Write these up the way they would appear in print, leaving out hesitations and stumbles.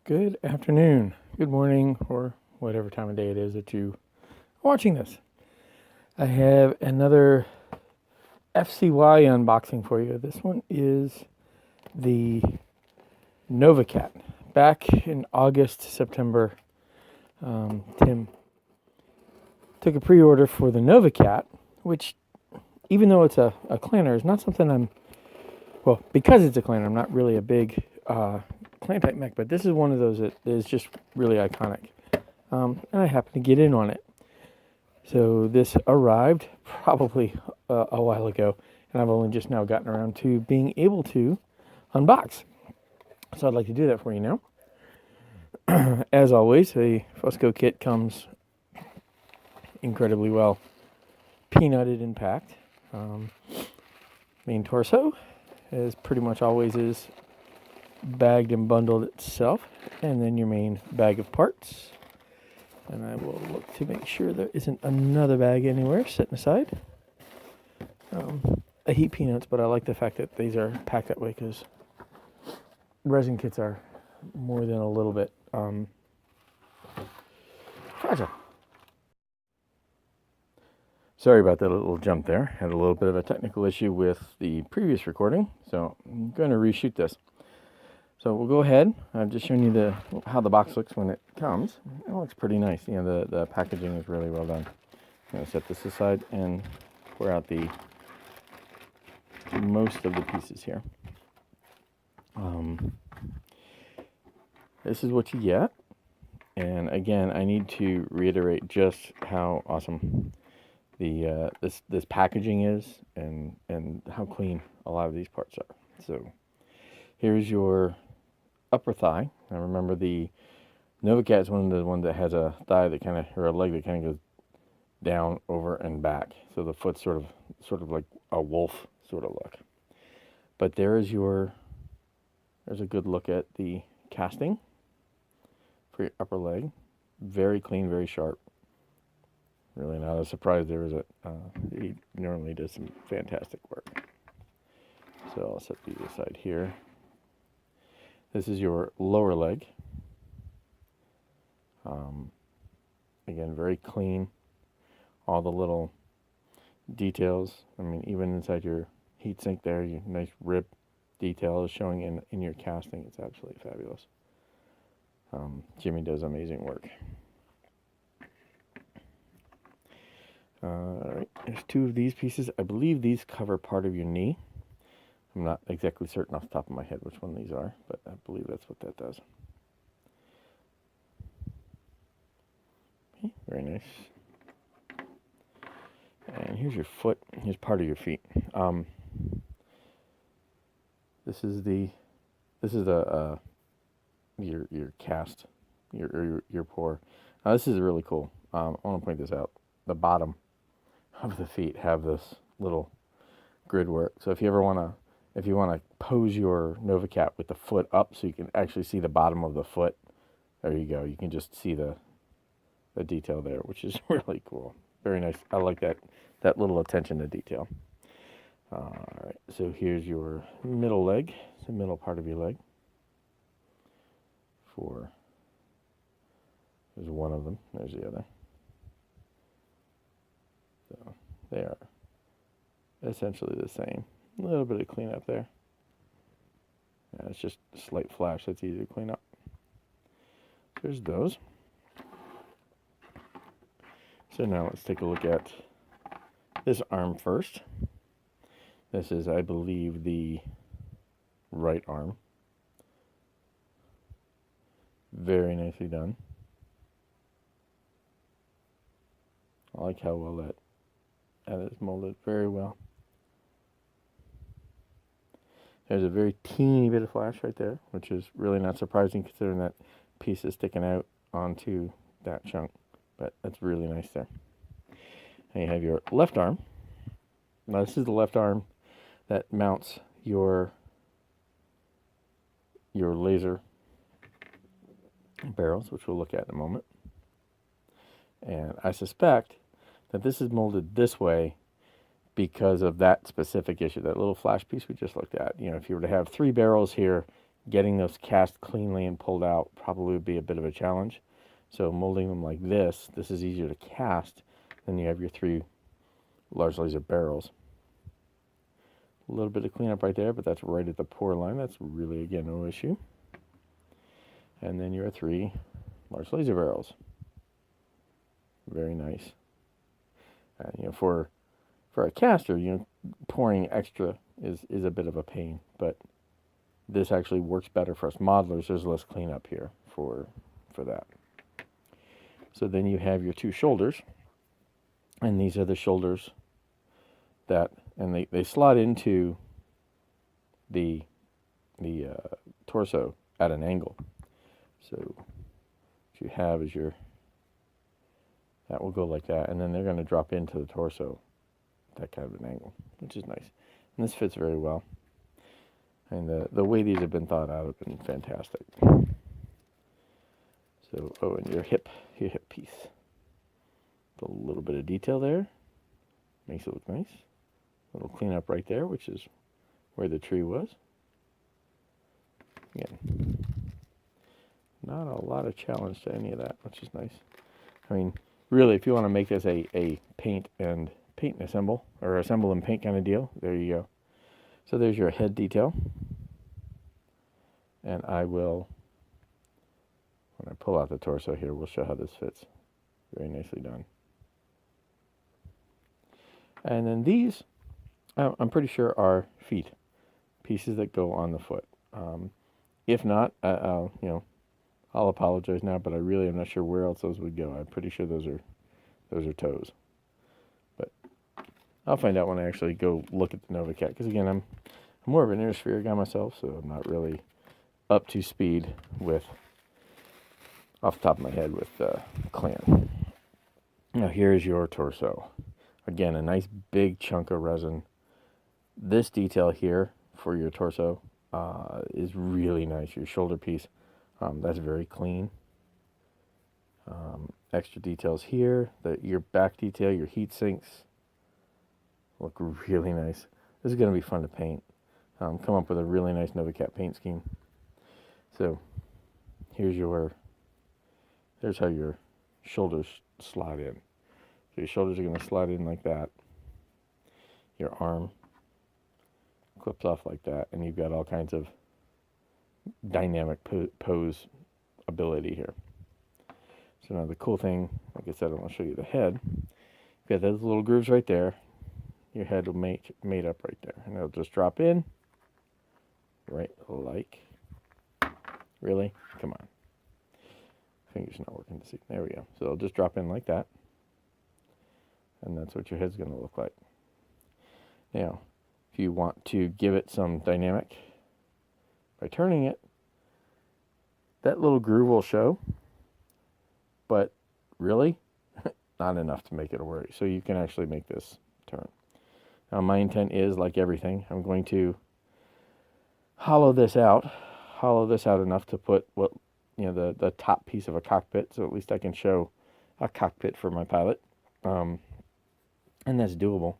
Good afternoon, good morning, or whatever time of day it is that you are watching this. I have another FCY unboxing for you. This one is the NovaCat. Back in August, September, Tim took a pre-order for the NovaCat, which, even though it's a clanner, is not something because it's a clanner, I'm not really a big clan type mech, but this is one of those that is just really iconic. And I happened to get in on it. So this arrived probably a while ago, and I've only just now gotten around to being able to unbox. So I'd like to do that for you now. As always, a Fusco kit comes incredibly well peanutted and packed. Main torso, as pretty much always is, bagged and bundled itself, and then your main bag of parts. And I will look to make sure there isn't another bag anywhere sitting aside. I hate peanuts, but I like the fact that these are packed that way because resin kits are more than a little bit fragile. Sorry about that little jump there. Had a little bit of a technical issue with the previous recording, so I'm going to reshoot this. So we'll go ahead. I've just shown you how the box looks when it comes. It looks pretty nice. You know, the packaging is really well done. I'm going to set this aside and pour out most of the pieces here. This is what you get. And again, I need to reiterate just how awesome this packaging is and how clean a lot of these parts are. So here's your upper thigh. Now remember, the NovaCat is one of the ones that has a thigh that or a leg that kind of goes down, over, and back. So the foot's sort of like a wolf sort of look. But there's a good look at the casting for your upper leg. Very clean, very sharp. Really not a surprise there, is it? He normally does some fantastic work. So I'll set these aside here. This is your lower leg. Again, very clean. All the little details. I mean, even inside your heatsink there, your nice rib detail is showing in your casting. It's absolutely fabulous. Jimmy does amazing work. All right, there's two of these pieces. I believe these cover part of your knee. I'm not exactly certain off the top of my head which one these are, but I believe that's what that does. Okay, very nice. And here's your foot. Here's part of your feet. This is your cast, your pour. Now this is really cool. I want to point this out. The bottom of the feet have this little grid work. So if you want to pose your NovaCat with the foot up so you can actually see the bottom of the foot, there you go. You can just see the detail there, which is really cool. Very nice. I like that little attention to detail. All right, so here's your middle leg. It's the middle part of your leg. There's one of them. There's the other. So they are essentially the same. A little bit of cleanup there. Yeah, it's just a slight flash. That's easy to clean up. There's those. So now let's take a look at this arm first. This is, I believe, the right arm. Very nicely done. I like how well that is molded very well. There's a very teeny bit of flash right there, which is really not surprising considering that piece is sticking out onto that chunk. But that's really nice there. And you have your left arm. Now this is the left arm that mounts your laser barrels, which we'll look at in a moment. And I suspect that this is molded this way because of that specific issue, that little flash piece we just looked at. You know, if you were to have 3 barrels here, getting those cast cleanly and pulled out probably would be a bit of a challenge. So molding them like this is easier to cast. Then you have your 3 large laser barrels. A little bit of cleanup right there, but that's right at the pour line. That's really, again, no issue. And then your 3 large laser barrels. Very nice. For a caster, pouring extra is a bit of a pain, but this actually works better for us modelers. There's less cleanup here for that. So then you have your 2 shoulders, and these are the shoulders and they slot into the torso at an angle. So what you have is that will go like that, and then they're going to drop into the torso, that kind of an angle, which is nice. And this fits very well. And the way these have been thought out have been fantastic. So, and your hip piece. A little bit of detail there. Makes it look nice. A little cleanup right there, which is where the tree was. Again, not a lot of challenge to any of that, which is nice. I mean, really, if you want to make this a paint and assemble, or assemble and paint kind of deal, there you go. So there's your head detail. And when I pull out the torso here, we'll show how this fits. Very nicely done. And then these, I'm pretty sure, are feet, pieces that go on the foot. If not, I'll apologize now, but I really am not sure where else those would go. I'm pretty sure those are toes. But I'll find out when I actually go look at the NovaCat, because again, I'm more of an Innisphere guy myself, so I'm not really up to speed off the top of my head with Clan. Now here's your torso. Again, a nice big chunk of resin. This detail here for your torso is really nice. Your shoulder piece, that's very clean. Extra details here. Your back detail, your heat sinks look really nice. This is going to be fun to paint. Come up with a really nice NovaCat paint scheme. So here's how your shoulders slide in. So your shoulders are going to slide in like that. Your arm clips off like that, and you've got all kinds of dynamic pose ability here. So now the cool thing, like I said, I want to show you the head. You've got those little grooves right there. Your head will mate up right there, and it'll just drop in, right like. Really? Come on. Finger's not working to see. There we go. So it'll just drop in like that. And that's what your head's going to look like. Now, if you want to give it some dynamic by turning it, that little groove will show, but really not enough to make it a worry. So you can actually make this turn. Now my intent is, like everything, I'm going to hollow this out enough to put the top piece of a cockpit, so at least I can show a cockpit for my pilot. And that's doable.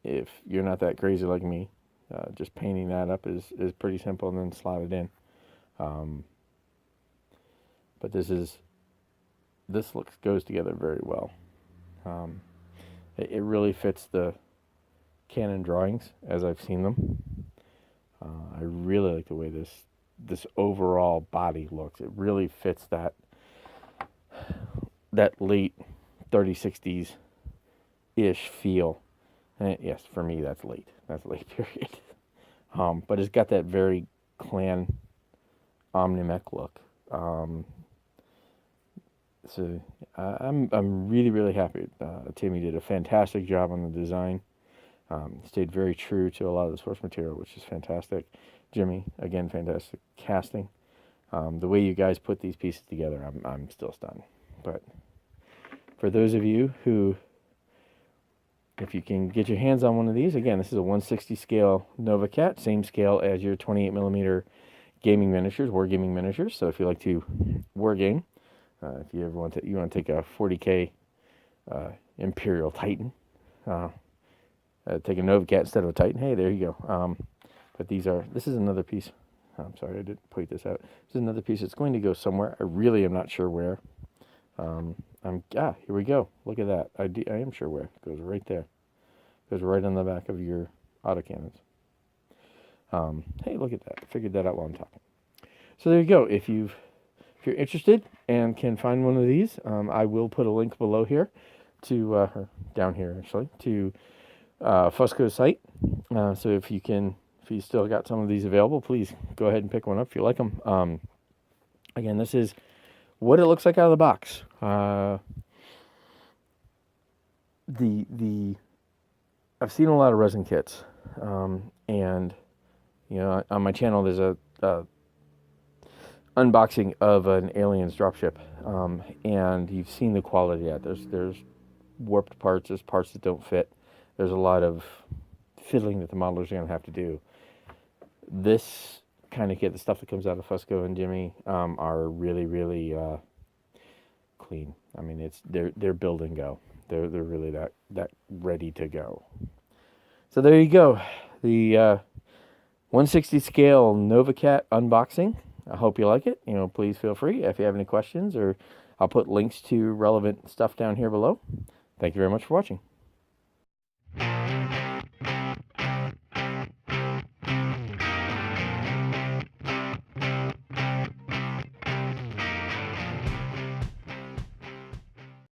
If you're not that crazy like me, just painting that up is pretty simple, and then slot it in. But this goes together very well. It really fits the Canon drawings as I've seen them. I really like the way this overall body looks. It really fits that late 3060s ish feel. And yes, for me that's late. That's late period. But it's got that very Clan Omni-Mech look. So I'm really happy. Timmy did a fantastic job on the design. Stayed very true to a lot of the source material, which is fantastic. Jimmy, again, fantastic casting. The way you guys put these pieces together, I'm still stunned. But for those of you who, if you can get your hands on one of these, again, this is a 160 scale NovaCat, same scale as your 28mm gaming miniatures, wargaming miniatures. So if you like to wargame, if you ever want to take a 40K Imperial Titan, take a NovaCat instead of a Titan. Hey, there you go. But this is another piece I'm sorry, I didn't point this out. This is another piece. It's going to go somewhere. I really am not sure where. Here we go. Look at that. I am sure where. It goes right there. It goes right on the back of your autocannons. Hey, look at that. I figured that out while I'm talking. So there you go. If you're interested and can find one of these, I will put a link below here or down here actually, to Fusco's site. So if you still got some of these available, please go ahead and pick one up if you like them. Again, this is what it looks like out of the box. I've seen a lot of resin kits, and on my channel there's a unboxing of an Aliens dropship, and you've seen the quality of that. There's warped parts, there's parts that don't fit. There's a lot of fiddling that the modelers are going to have to do. This kind of kit, the stuff that comes out of Fusco and Jimmy, are really, really clean. I mean, they're build and go. They're really that ready to go. So there you go, the 1/60 scale NovaCat unboxing. I hope you like it. Please feel free if you have any questions, or I'll put links to relevant stuff down here below. Thank you very much for watching.